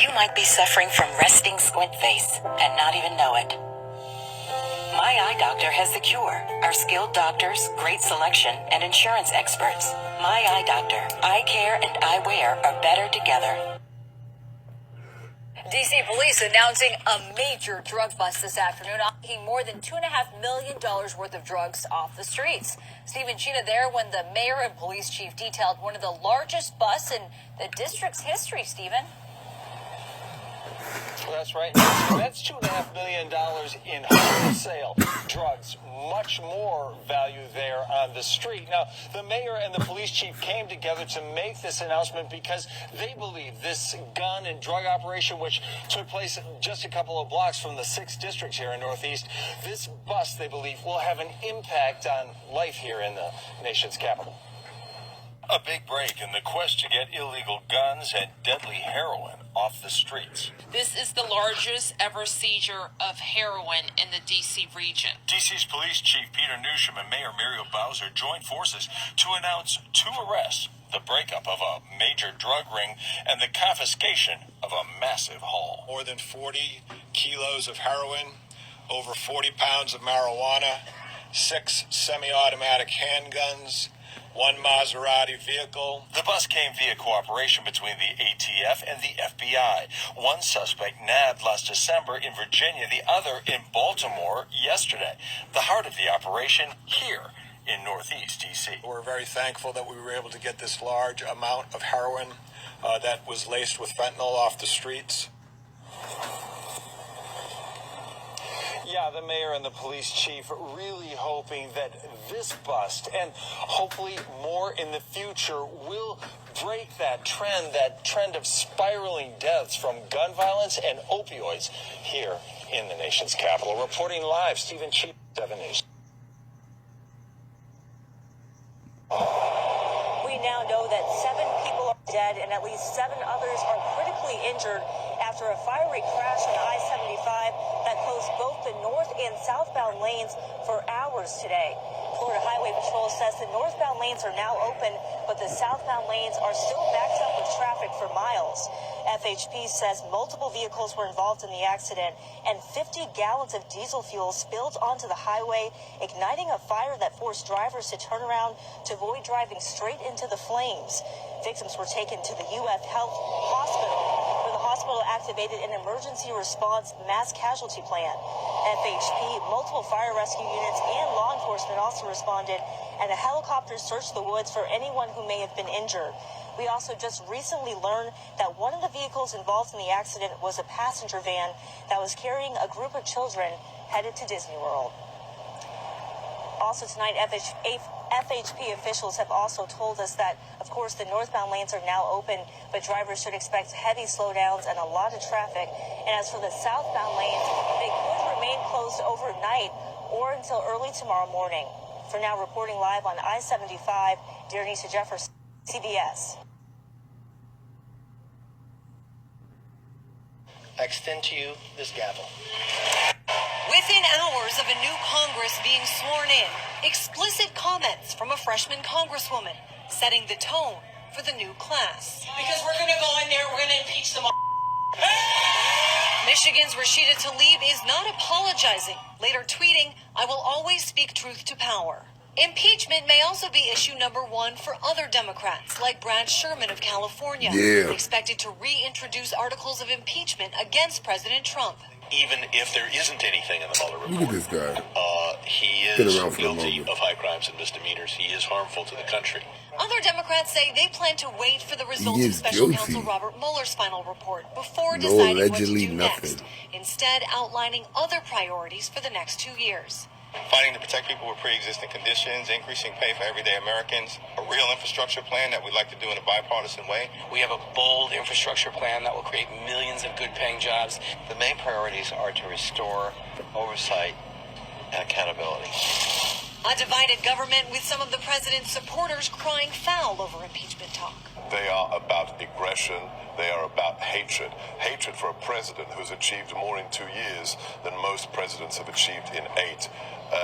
You might be suffering from resting squint face and not even know it. My Eye Doctor has the cure. Our skilled doctors, great selection, and insurance experts. My Eye Doctor. Eye care and eyewear are better together. D.C. police announcing a major drug bust this afternoon, taking more than $2.5 million worth of drugs off the streets. Stephen Chena there when the mayor and police chief detailed one of the largest busts in the district's history, Stephen. Well, that's right. That's $2.5 million in wholesale drugs. Much more value there on the street. Now, the mayor and the police chief came together to make this announcement because they believe this gun and drug operation, which took place just a couple of blocks from the 6th district here in Northeast, this bust, they believe, will have an impact on life here in the nation's capital. A big break in the quest to get illegal guns and deadly heroin off the streets. This is the largest ever seizure of heroin in the D.C. region. D.C.'s police chief Peter Newsham and Mayor Muriel Bowser joined forces to announce 2 arrests, the breakup of a major drug ring and the confiscation of a massive haul. More than 40 kilos of heroin, over 40 pounds of marijuana, 6 semi-automatic handguns, 1 Maserati vehicle. The bust came via cooperation between the ATF and the FBI. One suspect nabbed last December in Virginia, the other in Baltimore yesterday. The heart of the operation here in Northeast D.C. We're very thankful that we were able to get this large amount of heroin that was laced with fentanyl off the streets. Yeah, the mayor and the police chief really hoping that this bust and hopefully more in the future will break that trend of spiraling deaths from gun violence and opioids here in the nation's capital. Reporting live, Stephen Cheap, 7 News. We now know that 7 people are dead and at least 7 others are critically injured after a fiery crash on I-75 that closed both the north and southbound lanes for hours today. Florida Highway Patrol says the northbound lanes are now open, but the southbound lanes are still backed up with traffic for miles. FHP says multiple vehicles were involved in the accident and 50 gallons of diesel fuel spilled onto the highway, igniting a fire that forced drivers to turn around to avoid driving straight into the flames. Victims were taken to the UF Health Hospital, where the hospital activated an emergency response mass casualty plan. FHP, multiple fire rescue units, and law enforcement also responded, and a helicopter searched the woods for anyone who may have been injured. We also just recently learned that one of the vehicles involved in the accident was a passenger van that was carrying a group of children headed to Disney World. Also tonight, FHP officials have also told us that, of course, the northbound lanes are now open, but drivers should expect heavy slowdowns and a lot of traffic. And as for the southbound lanes, they could remain closed overnight or until early tomorrow morning. For now, reporting live on I-75, Denise Jefferson, CBS. I extend to you this gavel. Within hours of a new Congress being sworn in, explicit comments from a freshman congresswoman setting the tone for the new class. Because we're going to go in there, we're going to impeach them all. Michigan's Rashida Tlaib is not apologizing, later tweeting, "I will always speak truth to power." Impeachment may also be issue number 1 for other Democrats, like Brad Sherman of California, expected to reintroduce articles of impeachment against President Trump. Even if there isn't anything in the Mueller report, look at this guy. He is guilty of high crimes and misdemeanors. He is harmful to the country. Other Democrats say they plan to wait for the results of Special Counsel Robert Mueller's final report before deciding what to do next, instead outlining other priorities for the next 2 years. Fighting to protect people with pre-existing conditions, increasing pay for everyday Americans, a real infrastructure plan that we'd like to do in a bipartisan way. We have a bold infrastructure plan that will create millions of good-paying jobs. The main priorities are to restore oversight and accountability. A divided government with some of the president's supporters crying foul over impeachment talk. They are about aggression. They are about hatred. Hatred for a president who's achieved more in 2 years than most presidents have achieved in 8.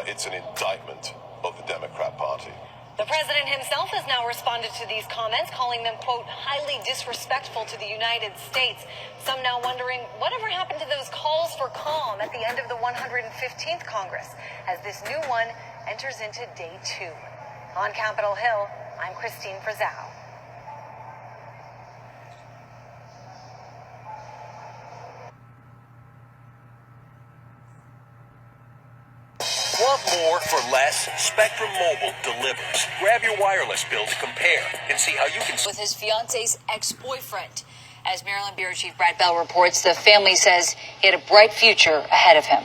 It's an indictment of the Democrat Party. The president himself has now responded to these comments, calling them, quote, highly disrespectful to the United States. Some now wondering whatever happened to those calls for calm at the end of the 115th Congress, as this new one enters into day 2. On Capitol Hill, I'm Christine Frizzao. Want more for less? Spectrum Mobile delivers. Grab your wireless bill to compare and see how you can... With his fiance's ex-boyfriend. As Maryland Bureau Chief Brad Bell reports, the family says he had a bright future ahead of him.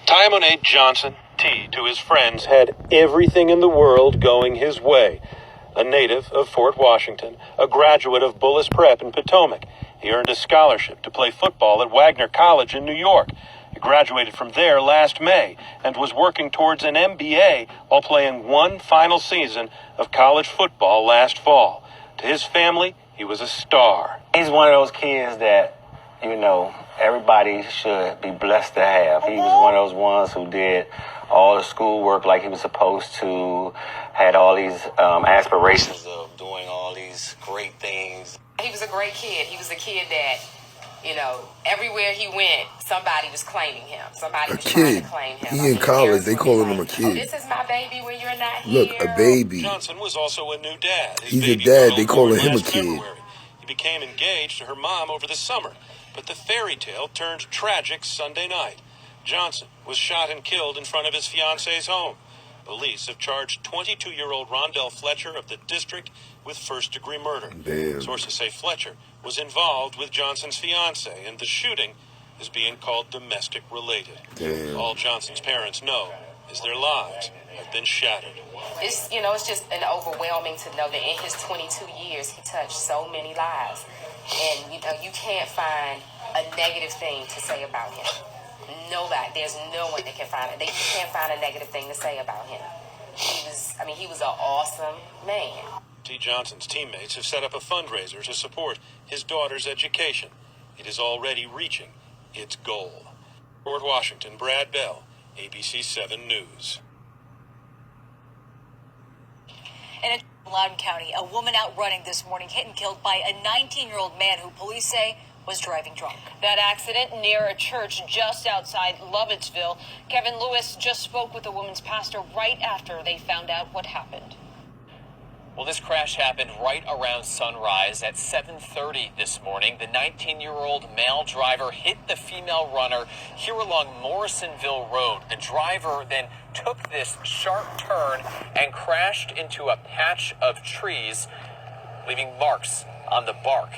Tyamonate Johnson, T, to his friends, had everything in the world going his way. A native of Fort Washington, a graduate of Bullis Prep in Potomac, he earned a scholarship to play football at Wagner College in New York. He graduated from there last May and was working towards an MBA while playing one final season of college football last fall. To his family, he was a star. He's one of those kids that, everybody should be blessed to have. He was one of those ones who did all the schoolwork like he was supposed to, had all these aspirations of doing all these great things. He was a great kid. He was a kid that, everywhere he went, somebody was claiming him. Somebody was trying to claim him. He in college, they calling him a kid. Oh, this is my baby when you're not Look, here. a baby. Johnson was also a new dad. He's a dad, they calling him a kid. February. He became engaged to her mom over the summer, but the fairy tale turned tragic Sunday night. Johnson was shot and killed in front of his fiance's home. Police have charged 22-year-old Rondell Fletcher of the district with first-degree murder. Damn. Sources say Fletcher was involved with Johnson's fiance, and the shooting is being called domestic-related. Damn. All Johnson's parents know is their lives have been shattered. It's, it's just an overwhelming to know that in his 22 years, he touched so many lives. And, you can't find a negative thing to say about him. Nobody. There's no one that can find it. You can't find a negative thing to say about him. He was an awesome man. T. Johnson's teammates have set up a fundraiser to support his daughter's education. It is already reaching its goal. Fort Washington, Brad Bell, ABC 7 News. In Loudoun County, a woman out running this morning hit and killed by a 19-year-old man who police say was driving drunk. That accident near a church just outside Lovettsville. Kevin Lewis just spoke with the woman's pastor right after they found out what happened. Well, this crash happened right around sunrise at 7:30 this morning. The 19-year-old male driver hit the female runner here along Morrisonville Road. The driver then took this sharp turn and crashed into a patch of trees, leaving marks on the bark.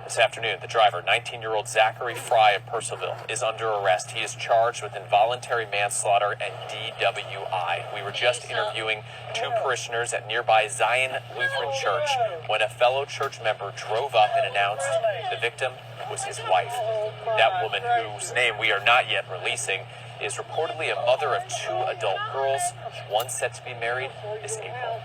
This afternoon, the driver, 19-year-old Zachary Fry of Purcellville, is under arrest. He is charged with involuntary manslaughter and DWI. We were just interviewing two parishioners at nearby Zion Lutheran Church when a fellow church member drove up and announced the victim was his wife. That woman, whose name we are not yet releasing, is reportedly a mother of 2 adult girls, one set to be married this April.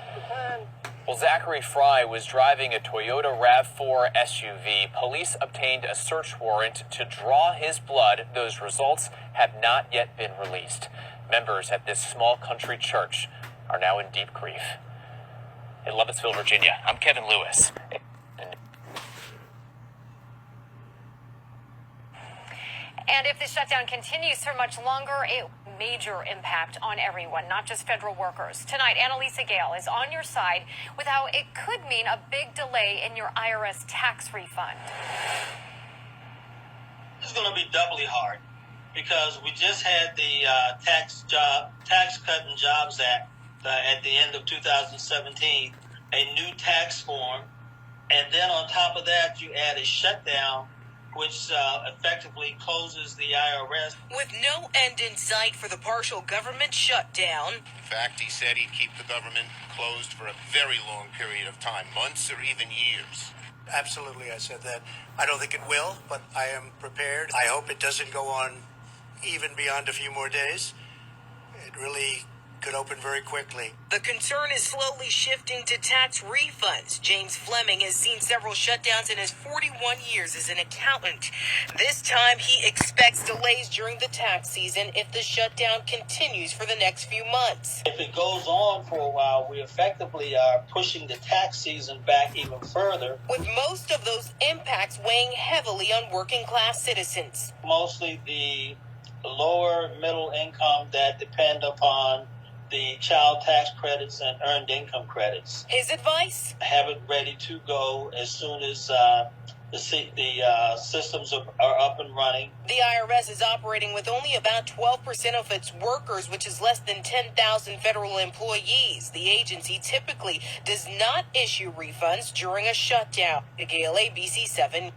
Well, Zachary Fry was driving a Toyota RAV4 SUV. Police obtained a search warrant to draw his blood. Those results have not yet been released. Members at this small country church are now in deep grief. In Lovettsville, Virginia, I'm Kevin Lewis. And if the shutdown continues for much longer, it will major impact on everyone, not just federal workers. Tonight, Annalisa Gale is on your side with how it could mean a big delay in your IRS tax refund. It's going to be doubly hard because we just had the Tax Cut and Jobs Act at the end of 2017, a new tax form, and then on top of that, you add a shutdown, which effectively closes the IRS. With no end in sight for the partial government shutdown. In fact, he said he'd keep the government closed for a very long period of time, months or even years. Absolutely, I said that. I don't think it will, but I am prepared. I hope it doesn't go on even beyond a few more days. It really could open very quickly. The concern is slowly shifting to tax refunds. James Fleming has seen several shutdowns in his 41 years as an accountant. This time, he expects delays during the tax season if the shutdown continues for the next few months. If it goes on for a while, we effectively are pushing the tax season back even further. With most of those impacts weighing heavily on working class citizens. Mostly the lower middle income that depend upon the child tax credits and earned income credits. His advice? Have it ready to go as soon as the systems are up and running. The IRS is operating with only about 12% of its workers, which is less than 10,000 federal employees. The agency typically does not issue refunds during a shutdown. Gail, ABC 7.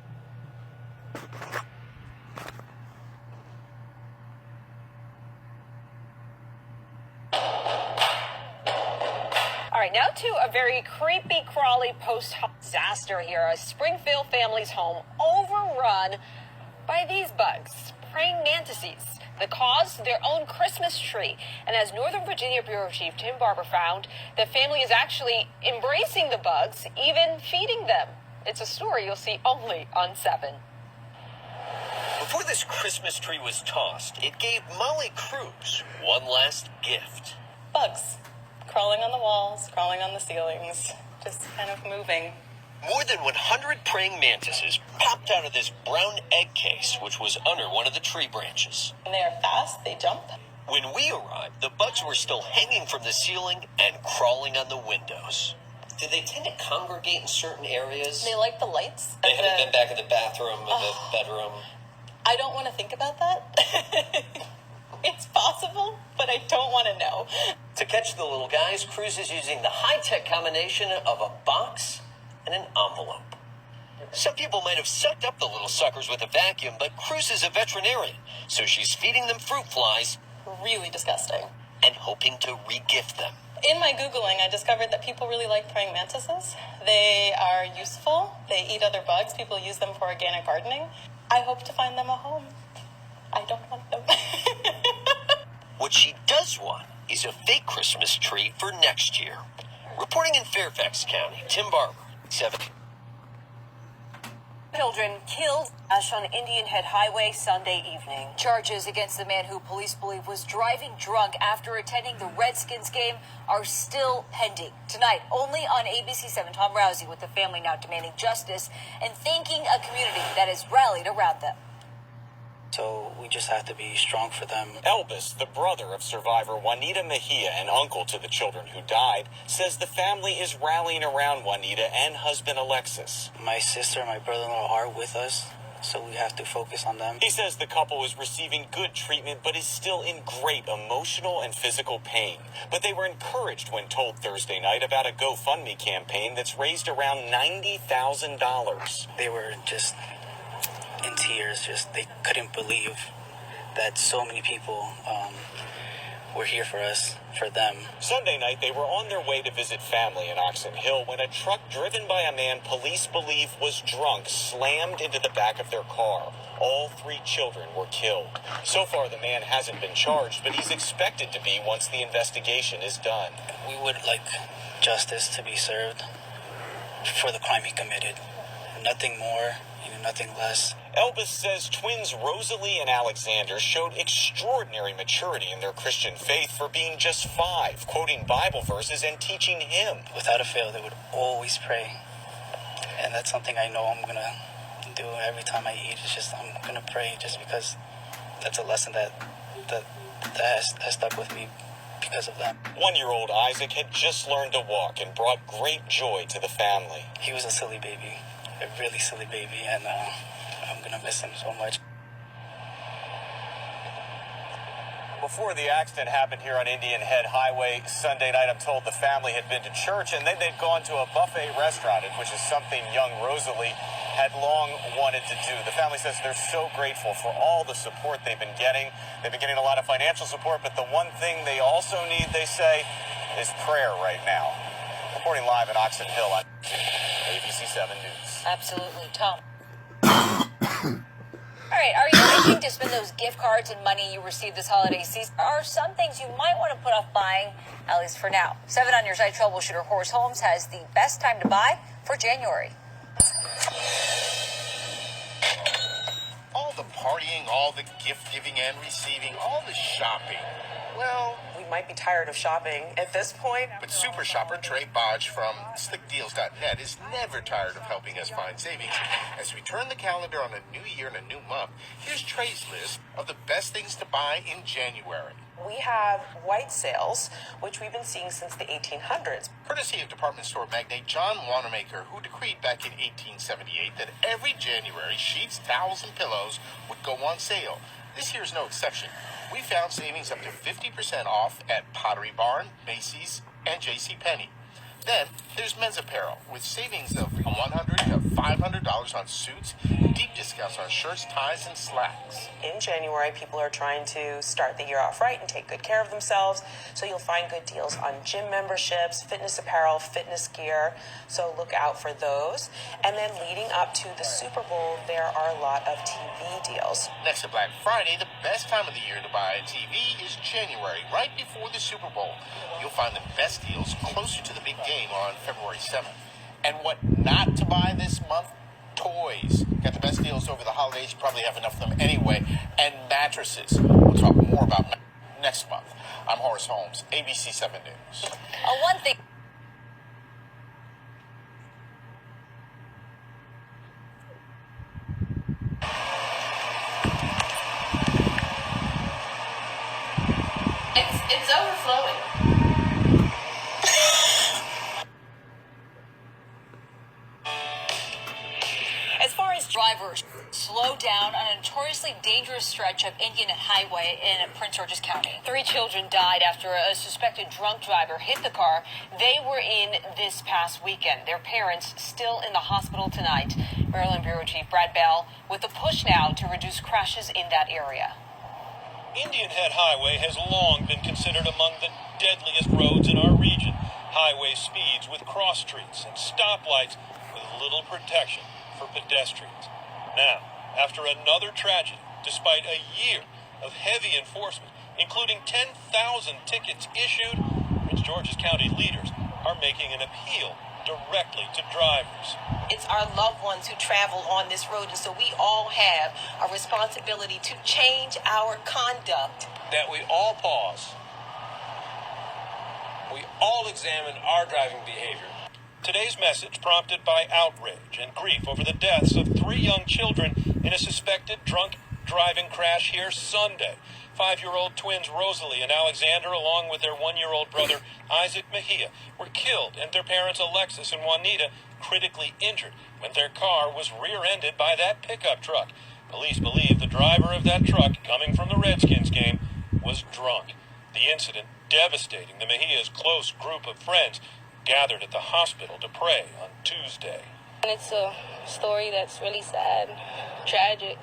All right, now to a very creepy, crawly post-disaster here. A Springfield family's home overrun by these bugs, praying mantises. The cause, their own Christmas tree. And as Northern Virginia Bureau Chief Tim Barber found, the family is actually embracing the bugs, even feeding them. It's a story you'll see only on 7. Before this Christmas tree was tossed, it gave Molly Cruz one last gift. Bugs. Crawling on the walls, crawling on the ceilings, just kind of moving. More than 100 praying mantises popped out of this brown egg case, which was under one of the tree branches. And they are fast, they jump. When we arrived, the bugs were still hanging from the ceiling and crawling on the windows. Did they tend to congregate in certain areas? They like the lights. They haven't been back in the bathroom or the bedroom? I don't want to think about that. It's possible, but I don't want to know. To catch the little guys, Cruz is using the high-tech combination of a box and an envelope. Some people might have sucked up the little suckers with a vacuum, but Cruz is a veterinarian, so she's feeding them fruit flies. Really disgusting. And hoping to re-gift them. In my Googling, I discovered that people really like praying mantises. They are useful. They eat other bugs. People use them for organic gardening. I hope to find them a home. I don't want them. What she does want is a fake Christmas tree for next year. Reporting in Fairfax County, Tim Barber, 7. Children killed on Indian Head Highway Sunday evening. Charges against the man who police believe was driving drunk after attending the Redskins game are still pending. Tonight, only on ABC 7, Tom Rousey with the family now demanding justice and thanking a community that has rallied around them. So we just have to be strong for them. Elvis, the brother of survivor Juanita Mejia and uncle to the children who died, says the family is rallying around Juanita and husband Alexis. My sister and my brother-in-law are with us, so we have to focus on them. He says the couple is receiving good treatment but is still in great emotional and physical pain. But they were encouraged when told Thursday night about a GoFundMe campaign that's raised around $90,000. They were just in tears, they couldn't believe that so many people were here for us, for them. Sunday night, they were on their way to visit family in Oxon Hill when a truck driven by a man police believe was drunk slammed into the back of their car. All 3 children were killed. So far, the man hasn't been charged, but he's expected to be once the investigation is done. We would like justice to be served for the crime he committed. Nothing more, nothing less. Elvis says twins Rosalie and Alexander showed extraordinary maturity in their Christian faith for being just 5, quoting Bible verses and teaching him. Without a fail, they would always pray. And that's something I know I'm going to do every time I eat. It's just I'm going to pray just because that's a lesson that has stuck with me because of them. 1-year-old Isaac had just learned to walk and brought great joy to the family. He was a silly baby, a really silly baby, and I'm going to miss him so much. Before the accident happened here on Indian Head Highway Sunday night, I'm told the family had been to church and then they'd gone to a buffet restaurant, which is something young Rosalie had long wanted to do. The family says they're so grateful for all the support they've been getting. They've been getting a lot of financial support, but the one thing they also need, they say, is prayer right now. Reporting live in Oxon Hill on ABC 7 News. Absolutely, Tom. All right, are you itching to spend those gift cards and money you received this holiday season? There are some things you might want to put off buying, at least for now. 7 on your side troubleshooter Horace Holmes has the best time to buy for January. All the partying, all the gift giving and receiving, all the shopping. Well, We might be tired of shopping at this point. but super shopper Trey Bodge from slickdeals.net is never tired of helping us find savings. As we turn the calendar on a new year and a new month, here's Trey's list of the best things to buy in January. We have white sales, which we've been seeing since the 1800s. Courtesy of department store magnate John Wanamaker, who decreed back in 1878 that every January sheets, towels, and pillows would go on sale. This year is no exception. We found savings up to 50% off at Pottery Barn, Macy's, and JCPenney. Then there's men's apparel with savings of $100 to $500 on suits, deep discounts on shirts, ties, and slacks. In January, people are trying to start the year off right and take good care of themselves. So you'll find good deals on gym memberships, fitness apparel, fitness gear. So look out for those. And then leading up to the Super Bowl, there are a lot of TV deals. Next to Black Friday, the best time of the year to buy a TV is January, right before the Super Bowl. You'll find the best deals closer to the big game on February 7th. And what not to buy this month? Toys. Got the best deals over the holidays. You probably have enough of them anyway. And mattresses. We'll talk more about next month. I'm Horace Holmes, ABC 7 News. One thing. It's overflowing. As far as drivers, slow down on a notoriously dangerous stretch of Indian Highway in Prince George's County. 3 children died after a suspected drunk driver hit the car they were in this past weekend. Their parents still in the hospital tonight. Maryland Bureau Chief Brad Bell with a push now to reduce crashes in that area. Indian Head Highway has long been considered among the deadliest roads in our region. Highway speeds with cross streets and stoplights with little protection for pedestrians. Now, after another tragedy, despite a year of heavy enforcement, including 10,000 tickets issued, Prince George's County leaders are making an appeal directly to drivers. It's our loved ones who travel on this road, and so we all have a responsibility to change our conduct. That we all pause. We all examine our driving behavior. Today's message prompted by outrage and grief over the deaths of 3 young children in a suspected drunk driving crash here Sunday. 5-year-old twins Rosalie and Alexander, along with their 1-year-old brother Isaac Mejia, were killed, and their parents Alexis and Juanita critically injured when their car was rear-ended by that pickup truck. Police believe the driver of that truck, coming from the Redskins game, was drunk. The incident devastating the Mejia's close group of friends gathered at the hospital to pray on Tuesday. And it's a story that's really sad, tragic,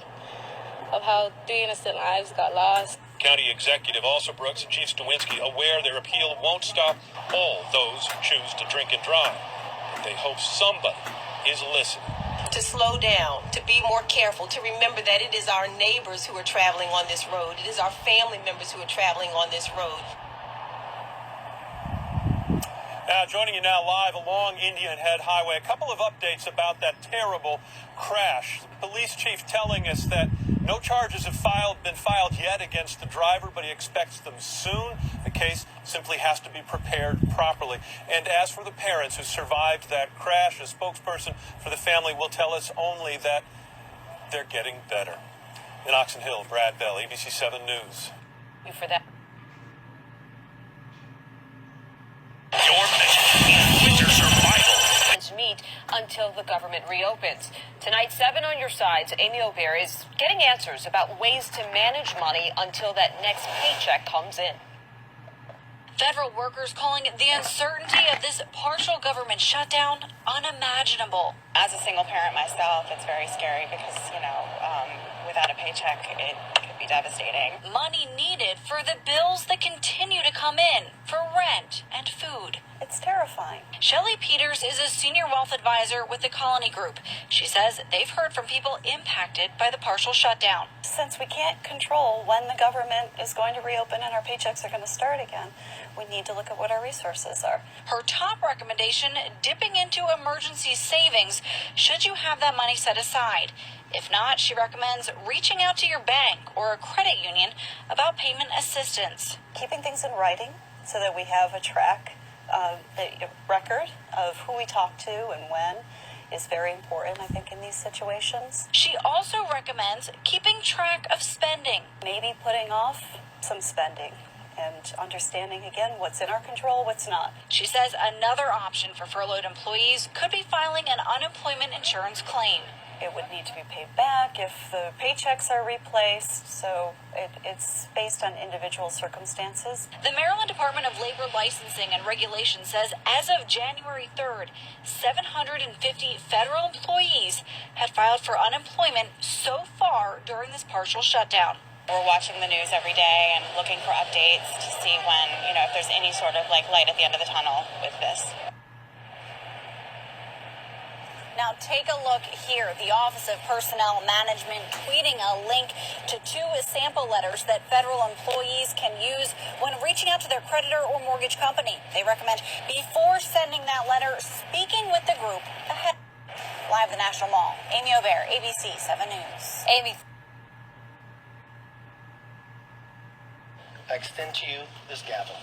of how 3 innocent lives got lost. County Executive Elsa Brooks and Chief Stawinski aware their appeal won't stop all those who choose to drink and drive, but they hope somebody is listening. To slow down, to be more careful, to remember that it is our neighbors who are traveling on this road. It is our family members who are traveling on this road. Joining you now live along Indian Head Highway, a couple of updates about that terrible crash. The police chief telling us that no charges have been filed yet against the driver, but he expects them soon. The case simply has to be prepared properly. And as for the parents who survived that crash, a spokesperson for the family will tell us only that they're getting better. In Oxon Hill, Brad Bell, ABC 7 News. Thank you for that. Your mission. Winter survival. Meet until the government reopens. Tonight, 7 on your sides, Amy Aubert is getting answers about ways to manage money until that next paycheck comes in. Federal workers calling the uncertainty of this partial government shutdown unimaginable. As a single parent myself, it's very scary because, without a paycheck, it could be devastating. Money needed for the bills that continue to come in for rent and food. It's terrifying. Shelley Peters is a senior wealth advisor with the Colony Group. She says they've heard from people impacted by the partial shutdown. Since we can't control when the government is going to reopen and our paychecks are going to start again, we need to look at what our resources are. Her top recommendation, dipping into emergency savings should you have that money set aside. If not, she recommends reaching out to your bank or a credit union about payment assistance. Keeping things in writing so that we have a record of who we talk to and when is very important, I think, in these situations. She also recommends keeping track of spending. Maybe putting off some spending and understanding, again, what's in our control, what's not. She says another option for furloughed employees could be filing an unemployment insurance claim. It would need to be paid back if the paychecks are replaced, so it's based on individual circumstances. The Maryland Department of Labor Licensing and Regulation says as of January 3rd, 750 federal employees had filed for unemployment so far during this partial shutdown. We're watching the news every day and looking for updates to see when, if there's any sort of light at the end of the tunnel with this. Now take a look here. The Office of Personnel Management tweeting a link to 2 sample letters that federal employees can use when reaching out to their creditor or mortgage company. They recommend before sending that letter, speaking with the group ahead. Live at the National Mall, Amy Aubert, ABC 7 News. Amy. I extend to you this gavel.